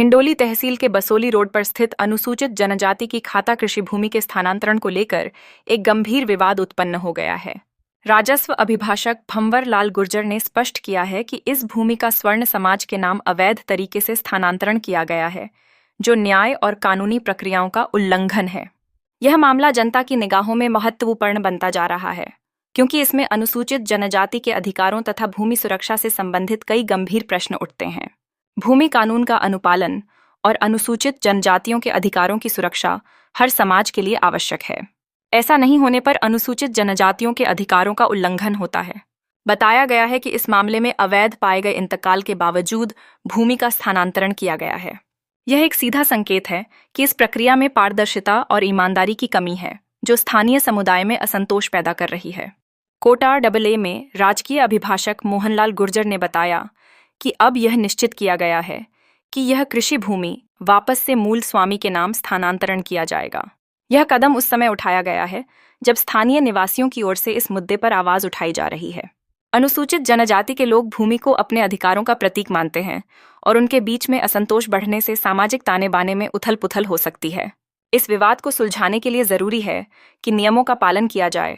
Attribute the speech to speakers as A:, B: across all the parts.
A: हिंडोली तहसील के बसोली रोड पर स्थित अनुसूचित जनजाति की खाता कृषि भूमि के स्थानांतरण को लेकर एक गंभीर विवाद उत्पन्न हो गया है। राजस्व अभिभाषक भंवर लाल गुर्जर ने स्पष्ट किया है कि इस भूमि का स्वर्ण समाज के नाम अवैध तरीके से स्थानांतरण किया गया है, जो न्याय और कानूनी प्रक्रियाओं का उल्लंघन है। यह मामला जनता की निगाहों में महत्वपूर्ण बनता जा रहा है, क्योंकि इसमें अनुसूचित जनजाति के अधिकारों तथा भूमि सुरक्षा से संबंधित कई गंभीर प्रश्न उठते हैं। भूमि कानून का अनुपालन और अनुसूचित जनजातियों के अधिकारों की सुरक्षा हर समाज के लिए आवश्यक है। ऐसा नहीं होने पर अनुसूचित जनजातियों के अधिकारों का उल्लंघन होता है। बताया गया है कि इस मामले में अवैध पाए गए इंतकाल के बावजूद भूमि का स्थानांतरण किया गया है। यह एक सीधा संकेत है कि इस प्रक्रिया में पारदर्शिता और ईमानदारी की कमी है, जो स्थानीय समुदाय में असंतोष पैदा कर रही है। कोटा AA में राजकीय अभिभाषक मोहनलाल गुर्जर ने बताया कि अब यह निश्चित किया गया है कि यह कृषि भूमि वापस से मूल स्वामी के नाम स्थानांतरण किया जाएगा। यह कदम उस समय उठाया गया है जब स्थानीय निवासियों की ओर से इस मुद्दे पर आवाज उठाई जा रही है। अनुसूचित जनजाति के लोग भूमि को अपने अधिकारों का प्रतीक मानते हैं और उनके बीच में असंतोष बढ़ने से सामाजिक ताने बाने में उथल पुथल हो सकती है। इस विवाद को सुलझाने के लिए जरूरी है कि नियमों का पालन किया जाए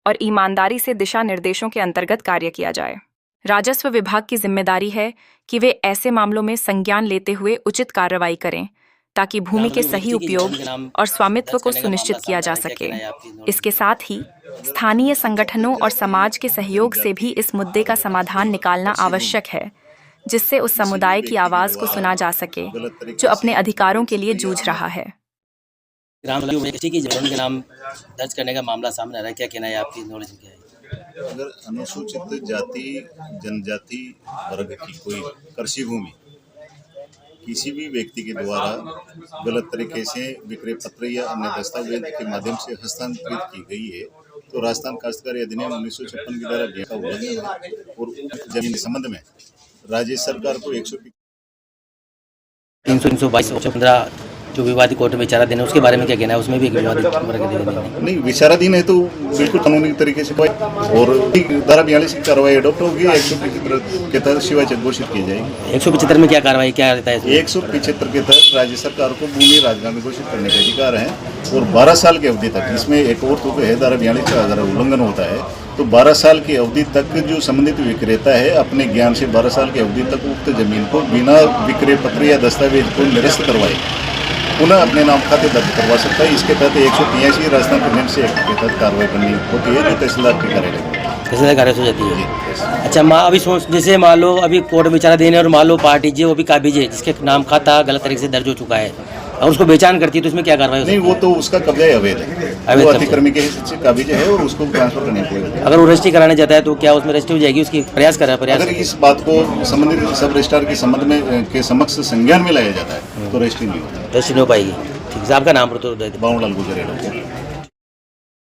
A: और ईमानदारी से दिशा निर्देशों के अंतर्गत कार्य किया जाए। राजस्व विभाग की जिम्मेदारी है कि वे ऐसे मामलों में संज्ञान लेते हुए उचित कार्रवाई करें, ताकि भूमि के सही उपयोग और स्वामित्व को सुनिश्चित किया जा सके। इसके साथ ही स्थानीय संगठनों और समाज के सहयोग से भी इस मुद्दे का समाधान निकालना आवश्यक है, जिससे उस समुदाय की आवाज को सुना जा सके जो अपने अधिकारों के लिए जूझ रहा है।
B: के नाम दर्ज करने का मामला सामने आ रहा है, क्या कहना है आपकी नॉलेज में क्या है?
C: अगर अनुसूचित जाति जनजाति वर्ग की कोई कृषि भूमि किसी भी व्यक्ति के द्वारा गलत तरीके से विक्रय पत्र या अन्य दस्तावेज के माध्यम से हस्तांतरित की गई है, तो राजस्थान काश्तकारी अधिनियम 1956 की धारा 2 का उल्लंघन है और जमीन के संबंध में राज्य सरकार को
B: 322 जो विवादित कोर्ट में विचाराधीन है, उसके बारे में क्या कहना है? उसमें भी एक विवादित
C: नहीं, विचाराधीन है तो बिल्कुल कानूनी तरीके से और धारा 42 की कार्रवाई अडॉप्ट होगी। 175 के तहत शिवाय घोषित की जाएगी।
B: 175 में क्या कार्रवाई क्या रहता है?
C: 175 के तहत राज्य सरकार को भूमि राजगामी घोषित करने का अधिकार है और 12 साल की अवधि तक, इसमें एक और तो है धारा 42 का अगर उल्लंघन होता है तो 12 साल की अवधि तक जो संबंधित विक्रेता है अपने ज्ञान से 12 साल की अवधि तक उक्त जमीन को बिना विक्रय पत्र या दस्तावेज को निरस्त करवाए पुनः अपने नाम खाते दर्ज करवा सकता है। इसके तहत 183 राजस्थान प्रेगनेंसी एक्ट के तहत कार्रवाई करनी होती है, जो तहसीलदार के कार्यालय
B: हो जाती है। अच्छा, अभी जैसे मान लो अभी कोर्ट विचाराधीन है और मान लो पार्टी जो वो भी काबिज है, जिसके नाम खाता गलत तरीके से दर्ज हो चुका है और उसको बेचान करती है, तो इसमें क्या कार्रवाई? नहीं,
C: वो तो उसका कब्जा अवैध है, वो अतिक्रमी के हिस्से से काबिज है और उसको ट्रांसफर करनी पड़ेगा।
B: अगर वो रजिस्ट्री कराने जाता है तो क्या उसमें रजिस्ट्री हो जाएगी? उसकी प्रयास कर रहा है।
C: अगर इस बात को संबंधित सब रजिस्ट्रार के संबंध में के समक्ष संज्ञान में लाया जाता है तो रजिस्ट्री नहीं होता,
B: रजिस्ट्री नहीं हो पाएगी। ठीक है, आपका नाम?
C: भंवर लाल गुर्जर।